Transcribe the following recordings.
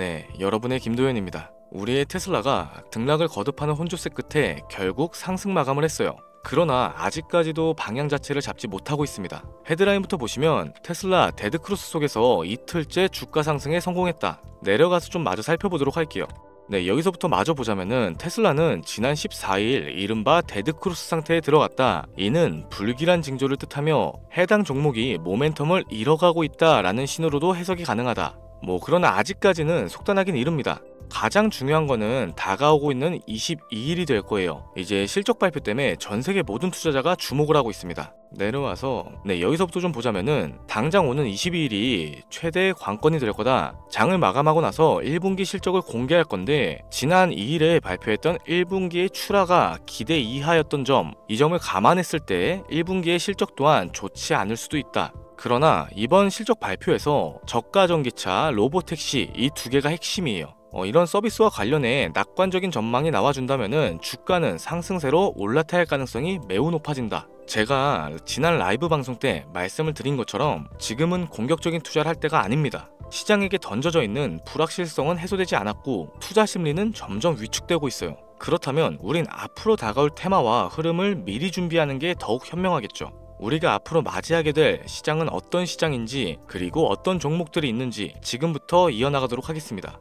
네, 여러분의 김도현입니다. 우리의 테슬라가 등락을 거듭하는 혼조세 끝에 결국 상승 마감을 했어요. 그러나 아직까지도 방향 자체를 잡지 못하고 있습니다. 헤드라인부터 보시면 테슬라 데드크로스 속에서 이틀째 주가 상승에 성공했다. 내려가서 좀 마저 살펴보도록 할게요. 네, 여기서부터 마저 보자면은 테슬라는 지난 14일 이른바 데드크로스 상태에 들어갔다. 이는 불길한 징조를 뜻하며 해당 종목이 모멘텀을 잃어가고 있다라는 신호로도 해석이 가능하다. 그러나 아직까지는 속단하긴 이릅니다. 가장 중요한 거는 다가오고 있는 22일이 될 거예요. 이제 실적 발표 때문에 전 세계 모든 투자자가 주목을 하고 있습니다. 내려와서 여기서부터 좀 보자면은 당장 오는 22일이 최대의 관건이 될 거다. 장을 마감하고 나서 1분기 실적을 공개할 건데 지난 2일에 발표했던 1분기의 출하가 기대 이하였던 점, 이 점을 감안했을 때 1분기의 실적 또한 좋지 않을 수도 있다. 그러나 이번 실적 발표에서 저가 전기차, 로보택시 이 두 개가 핵심이에요. 이런 서비스와 관련해 낙관적인 전망이 나와준다면은 주가는 상승세로 올라탈 가능성이 매우 높아진다. 제가 지난 라이브 방송 때 말씀을 드린 것처럼 지금은 공격적인 투자를 할 때가 아닙니다. 시장에게 던져져 있는 불확실성은 해소되지 않았고 투자 심리는 점점 위축되고 있어요. 그렇다면 우린 앞으로 다가올 테마와 흐름을 미리 준비하는 게 더욱 현명하겠죠. 우리가 앞으로 맞이하게 될 시장은 어떤 시장인지, 그리고 어떤 종목들이 있는지 지금부터 이어나가도록 하겠습니다.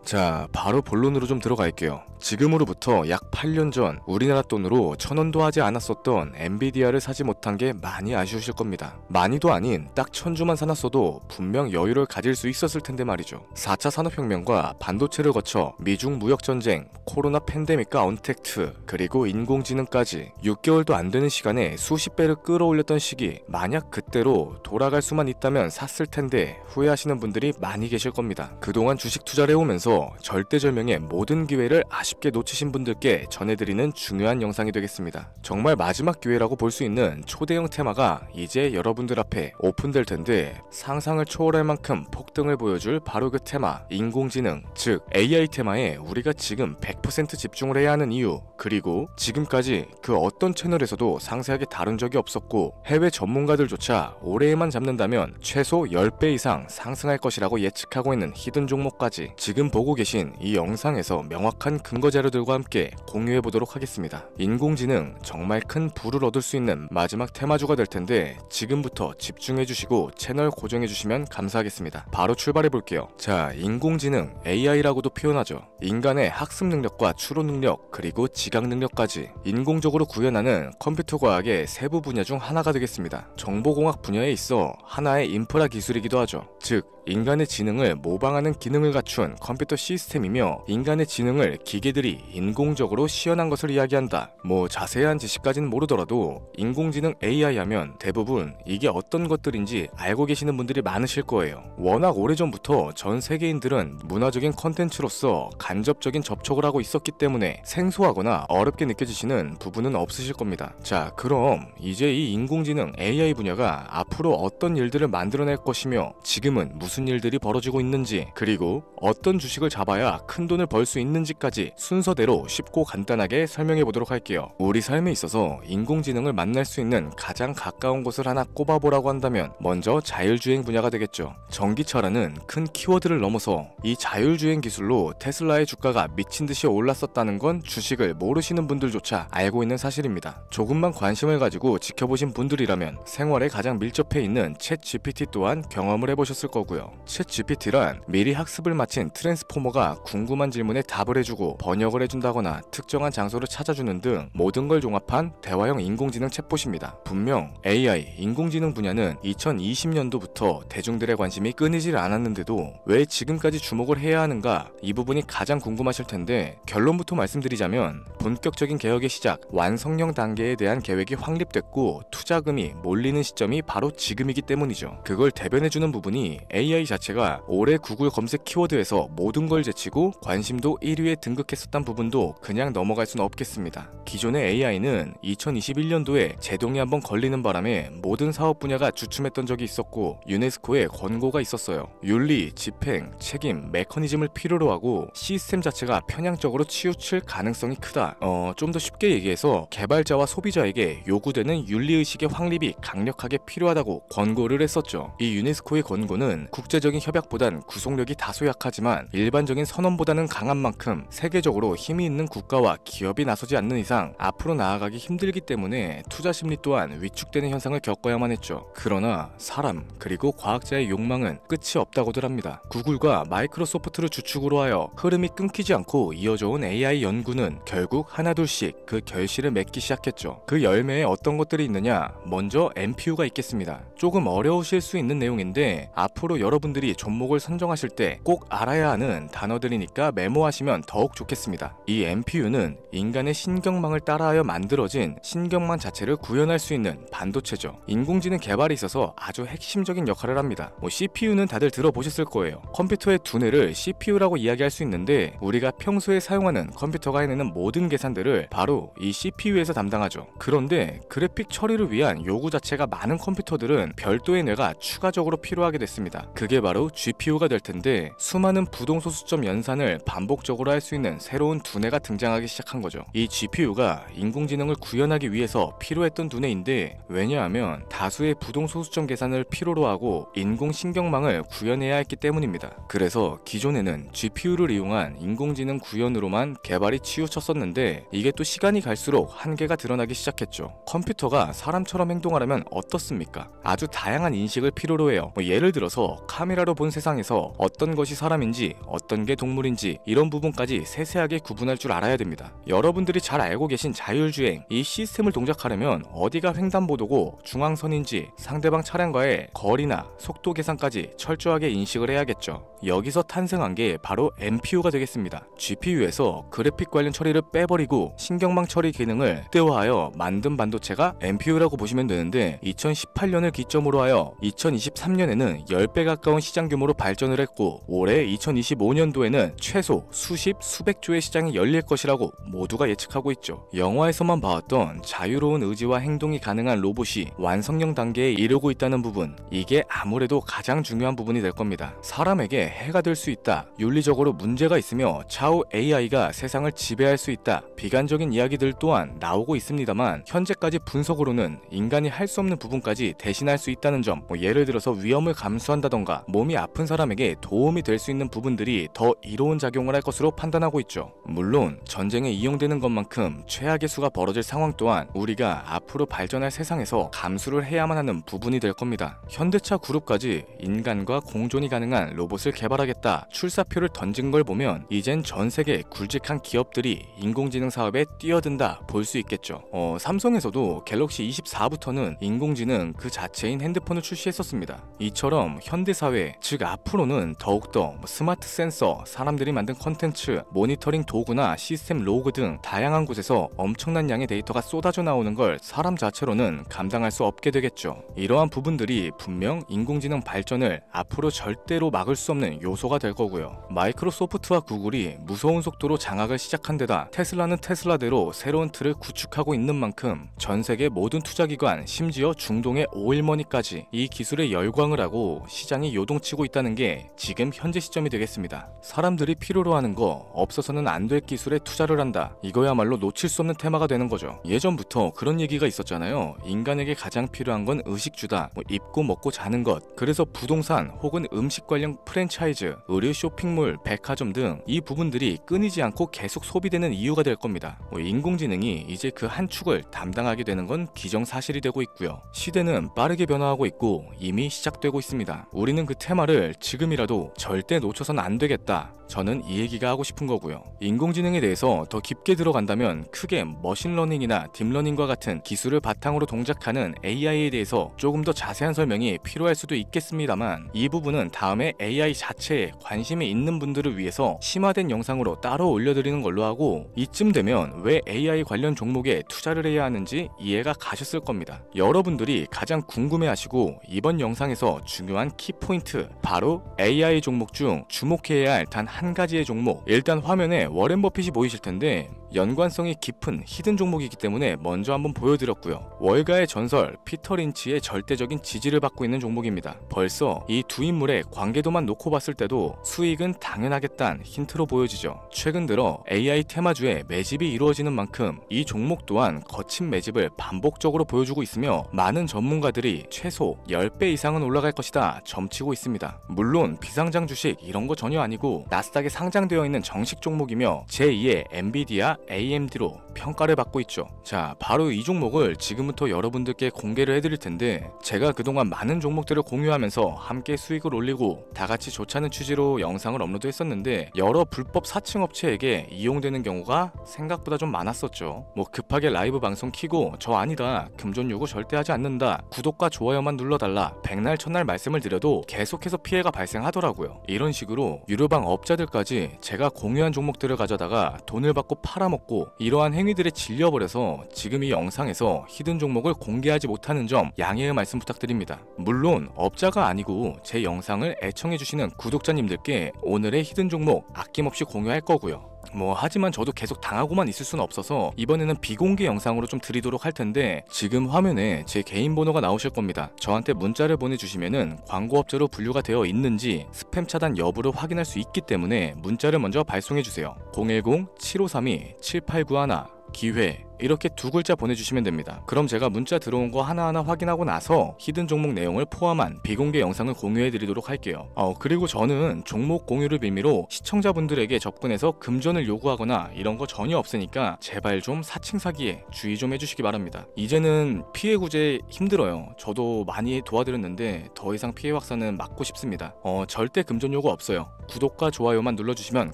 자, 바로 본론으로 좀 들어갈게요. 지금으로부터 약 8년 전 우리나라 돈으로 1000원도 하지 않았었던 엔비디아를 사지 못한 게 많이 아쉬우실 겁니다. 많이도 아닌 딱 1000주만 사놨어도 분명 여유를 가질 수 있었을 텐데 말이죠. 4차 산업혁명과 반도체를 거쳐 미중 무역전쟁, 코로나 팬데믹과 언택트, 그리고 인공지능까지 6개월도 안 되는 시간에 수십 배를 끌어올렸던 시기, 만약 그때로 돌아갈 수만 있다면 샀을 텐데 후회하시는 분들이 많이 계실 겁니다. 그동안 주식 투자를 해오면서 절대절명의 모든 기회를 아쉽게 놓치신 분들께 전해드리는 중요한 영상이 되겠습니다. 정말 마지막 기회라고 볼 수 있는 초대형 테마가 이제 여러분들 앞에 오픈될 텐데 상상을 초월할 만큼 폭등을 보여줄 바로 그 테마, 인공지능, 즉 AI 테마에 우리가 지금 100% 집중을 해야 하는 이유, 그리고 지금까지 그 어떤 채널에서도 상세하게 다룬 적이 없었고 해외 전문가들조차 올해에만 잡는다면 최소 10배 이상 상승할 것이라고 예측하고 있는 히든 종목까지 지금 보고 계신 이 영상에서 명확한 근거 자료들과 함께 공유해 보도록 하겠습니다. 인공지능 정말 큰 부를 얻을 수 있는 마지막 테마주가 될 텐데 지금부터 집중해 주시고 채널 고정해 주시면 감사하겠습니다. 바로 출발해 볼게요. 자, 인공지능 AI라고도 표현하죠. 인간의 학습 능력과 추론 능력, 그리고 지각 능력까지 인공적으로 구현하는 컴퓨터 과학의 세부 분야 중 하나가 되겠습니다. 정보공학 분야에 있어 하나의 인프라 기술이기도 하죠. 즉 인간의 지능을 모방하는 기능을 갖춘 컴퓨터 시스템이며 인간의 지능을 기계들이 인공적으로 시연한 것을 이야기한다. 자세한 지식까지는 모르더라도 인공지능 AI 하면 대부분 이게 어떤 것들인지 알고 계시는 분들이 많으실 거예요. 워낙 오래전부터 전 세계인들은 문화적인 컨텐츠로서 간접적인 접촉을 하고 있었기 때문에 생소하거나 어렵게 느껴지시는 부분은 없으실 겁니다. 자, 그럼 이제 이 인공지능 AI 분야가 앞으로 어떤 일들을 만들어낼 것이며 지금은 무슨 일들이 벌어지고 있는지, 그리고 어떤 주식을 잡아야 큰 돈을 벌 수 있는지까지 순서대로 쉽고 간단하게 설명해 보도록 할게요. 우리 삶에 있어서 인공지능을 만날 수 있는 가장 가까운 곳을 하나 꼽아보라고 한다면 먼저 자율주행 분야가 되겠죠. 전기차라는 큰 키워드를 넘어서 이 자율주행 기술로 테슬라의 주가가 미친듯이 올랐었다는 건 주식을 모르시는 분들조차 알고 있는 사실입니다. 조금만 관심을 가지고 지켜보신 분들이라면 생활에 가장 밀접해 있는 챗 GPT 또한 경험을 해보셨을 거고요. 챗 GPT란 미리 학습을 마친 트랜스포머가 궁금한 질문에 답을 해주고 번역을 해준다거나 특정한 장소를 찾아주는 등 모든 걸 종합한 대화형 인공지능 챗봇입니다. 분명 AI, 인공지능 분야는 2020년도부터 대중들의 관심이 끊이질 않았는데도 왜 지금까지 주목을 해야 하는가, 이 부분이 가장 궁금하실 텐데 결론부터 말씀드리자면 본격적인 개혁의 시작, 완성형 단계에 대한 계획이 확립됐고 투자금이 몰리는 시점이 바로 지금이기 때문이죠. 그걸 대변해주는 부분이 AI 자체가 올해 구글 검색 키워드에서 모든 모든 걸 제치고 관심도 1위에 등극했었던 부분도 그냥 넘어갈 수는 없겠습니다. 기존의 AI는 2021년도에 제동이 한번 걸리는 바람에 모든 사업 분야가 주춤했던 적이 있었고 유네스코의 권고가 있었어요. 윤리, 집행, 책임, 메커니즘을 필요로 하고 시스템 자체가 편향적으로 치우칠 가능성이 크다. 좀 더 쉽게 얘기해서 개발자와 소비자에게 요구되는 윤리의식의 확립이 강력하게 필요하다고 권고를 했었죠. 이 유네스코의 권고는 국제적인 협약보단 구속력이 다소 약하지만 일반적인 선언보다는 강한 만큼 세계적으로 힘이 있는 국가와 기업이 나서지 않는 이상 앞으로 나아가기 힘들기 때문에 투자 심리 또한 위축되는 현상을 겪어야만 했죠. 그러나 사람 그리고 과학자의 욕망은 끝이 없다고들 합니다. 구글과 마이크로소프트를 주축으로 하여 흐름이 끊기지 않고 이어져 온 AI 연구는 결국 하나둘씩 그 결실을 맺기 시작했죠. 그 열매에 어떤 것들이 있느냐? 먼저 NPU가 있겠습니다. 조금 어려우실 수 있는 내용인데 앞으로 여러분들이 종목을 선정하실 때 꼭 알아야 하는 단어들이니까 메모하시면 더욱 좋겠습니다. 이 NPU는 인간의 신경망을 따라하여 만들어진 신경망 자체를 구현할 수 있는 반도체죠. 인공지능 개발에 있어서 아주 핵심적인 역할을 합니다. CPU는 다들 들어보셨을 거예요. 컴퓨터의 두뇌를 CPU라고 이야기할 수 있는데 우리가 평소에 사용하는 컴퓨터가 해내는 모든 계산들을 바로 이 CPU에서 담당하죠. 그런데 그래픽 처리를 위한 요구 자체가 많은 컴퓨터들은 별도의 뇌가 추가적으로 필요하게 됐습니다. 그게 바로 GPU가 될 텐데 수많은 부동소수점 연산을 반복적으로 할 수 있는 새로운 두뇌가 등장하기 시작한 거죠. 이 GPU가 인공지능을 구현하기 위해서 필요했던 두뇌인데 왜냐하면 다수의 부동소수점 계산을 필요로 하고 인공신경망을 구현해야 했기 때문입니다. 그래서 기존에는 GPU를 이용한 인공지능 구현으로만 개발이 치우쳤었는데 이게 또 시간이 갈수록 한계가 드러나기 시작했죠. 컴퓨터가 사람처럼 행동하려면 어떻습니까? 아주 다양한 인식을 필요로 해요. 예를 들어서 카메라로 본 세상에서 어떤 것이 사람인지 어떤 게 동물인지 이런 부분까지 세세하게 구분할 줄 알아야 됩니다. 여러분들이 잘 알고 계신 자율주행, 이 시스템을 동작하려면 어디가 횡단보도고 중앙선인지 상대방 차량과의 거리나 속도 계산까지 철저하게 인식을 해야겠죠. 여기서 탄생한 게 바로 NPU가 되겠습니다. GPU에서 그래픽 관련 처리를 빼버리고 신경망 처리 기능을 극대화하여 만든 반도체가 NPU라고 보시면 되는데 2018년을 기점으로 하여 2023년에는 10배 가까운 시장 규모로 발전을 했고 올해 2025년도에는 최소 수십, 수백조의 시장이 열릴 것이라고 모두가 예측하고 있죠. 영화에서만 봐왔던 자유로운 의지와 행동이 가능한 로봇이 완성형 단계에 이르고 있다는 부분, 이게 아무래도 가장 중요한 부분이 될 겁니다. 사람에게 해가 될 수 있다, 윤리적으로 문제가 있으며 차후 AI가 세상을 지배할 수 있다, 비관적인 이야기들 또한 나오고 있습니다만 현재까지 분석으로는 인간이 할 수 없는 부분까지 대신할 수 있다는 점, 예를 들어서 위험을 감수한다던가 몸이 아픈 사람에게 도움이 될 수 있는 부분들이 더 이로운 작용을 할 것으로 판단하고 있죠. 물론 전쟁에 이용되는 것만큼 최악의 수가 벌어질 상황 또한 우리가 앞으로 발전할 세상에서 감수를 해야만 하는 부분이 될 겁니다. 현대차 그룹까지 인간과 공존이 가능한 로봇을 개발하겠다 출사표를 던진 걸 보면 이젠 전 세계 굵직한 기업들이 인공지능 사업에 뛰어든다 볼 수 있겠죠. 삼성에서도 갤럭시 24부터는 인공지능 그 자체인 핸드폰을 출시했었습니다. 이처럼 현대사회, 즉 앞으로는 더욱더 스마트 센서, 사람들이 만든 컨텐츠, 모니터링 도구나 시스템 로그 등 다양한 곳에서 엄청난 양의 데이터가 쏟아져 나오는 걸 사람 자체로는 감당할 수 없게 되겠죠. 이러한 부분들이 분명 인공지능 발전을 앞으로 절대로 막을 수 없는 요소가 될 거고요. 마이크로소프트와 구글이 무서운 속도로 장악을 시작한 데다 테슬라는 테슬라대로 새로운 틀을 구축하고 있는 만큼 전 세계 모든 투자기관, 심지어 중동의 오일머니까지 이 기술에 열광을 하고 시장이 요동치고 있다는 게 지금 현재 시점이 되겠습니다. 사람들이 필요로 하는 거, 없어서는 안 될 기술에 투자를 한다. 이거야말로 놓칠 수 없는 테마가 되는 거죠. 예전부터 그런 얘기가 있었잖아요. 인간에게 가장 필요한 건 의식주다. 입고 먹고 자는 것. 그래서 부동산 혹은 음식 관련 프랜차이즈, 의류 쇼핑몰, 백화점 등 이 부분들이 끊이지 않고 계속 소비되는 이유가 될 겁니다. 인공지능이 이제 그 한 축을 담당하게 되는 건 기정사실이 되고 있고요. 시대는 빠르게 변화하고 있고 이미 시작되고 있습니다. 우리는 그 테마를 지금이라도 절대 놓쳐선 안 되겠다. 저는 이 얘기가 하고 싶은 거고요. 인공지능에 대해서 더 깊게 들어간다면 크게 머신러닝이나 딥러닝과 같은 기술을 바탕으로 동작하는 AI에 대해서 조금 더 자세한 설명이 필요할 수도 있겠습니다만 이 부분은 다음에 AI 자체에 관심이 있는 분들을 위해서 심화된 영상으로 따로 올려드리는 걸로 하고 이쯤 되면 왜 AI 관련 종목에 투자를 해야 하는지 이해가 가셨을 겁니다. 여러분들이 가장 궁금해하시고 이번 영상에서 중요한 키포인트, 바로 AI 종목 중 주목해 주목해야 할 단 한 가지의 종목, 일단 화면에 워렌 버핏이 보이실 텐데 연관성이 깊은 히든 종목이기 때문에 먼저 한번 보여드렸고요. 월가의 전설 피터 린치의 절대적인 지지를 받고 있는 종목입니다. 벌써 이 두 인물의 관계도만 놓고 봤을 때도 수익은 당연하겠다는 힌트로 보여지죠. 최근 들어 AI 테마주에 매집이 이루어지는 만큼 이 종목 또한 거친 매집을 반복적으로 보여주고 있으며 많은 전문가들이 최소 10배 이상은 올라갈 것이다 점치고 있습니다. 물론 비상장 주식 이런 거 전혀 아니고 나스닥에 상장되어 있는 정식 종목이며 제2의 엔비디아 AMD로 평가를 받고 있죠. 자, 바로 이 종목을 지금부터 여러분들께 공개를 해드릴 텐데 제가 그동안 많은 종목들을 공유하면서 함께 수익을 올리고 다같이 좋자는 취지로 영상을 업로드 했었는데 여러 불법 사칭 업체에게 이용되는 경우가 생각보다 좀 많았었죠. 뭐 급하게 라이브 방송 키고 저 아니다, 금전 요구 절대 하지 않는다, 구독과 좋아요만 눌러달라, 백날 천날 말씀을 드려도 계속해서 피해가 발생하더라고요. 이런 식으로 유료방 업자들까지 제가 공유한 종목들을 가져다가 돈을 받고 팔아먹고 이러한 행위들에 질려버려서 지금 이 영상에서 히든 종목을 공개하지 못하는 점 양해의 말씀 부탁드립니다. 물론 업자가 아니고 제 영상을 애청해주시는 구독자님들께 오늘의 히든 종목 아낌없이 공유할 거고요. 하지만 저도 계속 당하고만 있을 수는 없어서 이번에는 비공개 영상으로 좀 드리도록 할 텐데 지금 화면에 제 개인 번호가 나오실 겁니다. 저한테 문자를 보내주시면은 광고업자로 분류가 되어 있는지 스팸 차단 여부를 확인할 수 있기 때문에 문자를 먼저 발송해주세요. 010-7532-7891 기회 이렇게 두 글자 보내주시면 됩니다. 그럼 제가 문자 들어온 거 하나하나 확인하고 나서 히든 종목 내용을 포함한 비공개 영상을 공유해드리도록 할게요. 그리고 저는 종목 공유를 빌미로 시청자분들에게 접근해서 금전을 요구하거나 이런 거 전혀 없으니까 제발 좀 사칭 사기에 주의 좀 해주시기 바랍니다. 이제는 피해 구제 힘들어요. 저도 많이 도와드렸는데 더 이상 피해 확산은 막고 싶습니다. 절대 금전 요구 없어요. 구독과 좋아요만 눌러주시면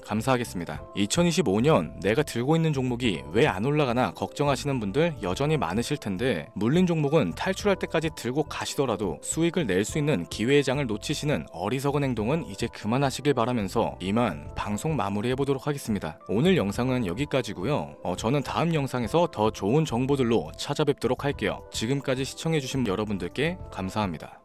감사하겠습니다. 2025년 내가 들고 있는 종목이 왜 안 올라가나 걱정하시는 분들 여전히 많으실 텐데 물린 종목은 탈출할 때까지 들고 가시더라도 수익을 낼 수 있는 기회의 장을 놓치시는 어리석은 행동은 이제 그만하시길 바라면서 이만 방송 마무리해보도록 하겠습니다. 오늘 영상은 여기까지고요. 저는 다음 영상에서 더 좋은 정보들로 찾아뵙도록 할게요. 지금까지 시청해주신 여러분들께 감사합니다.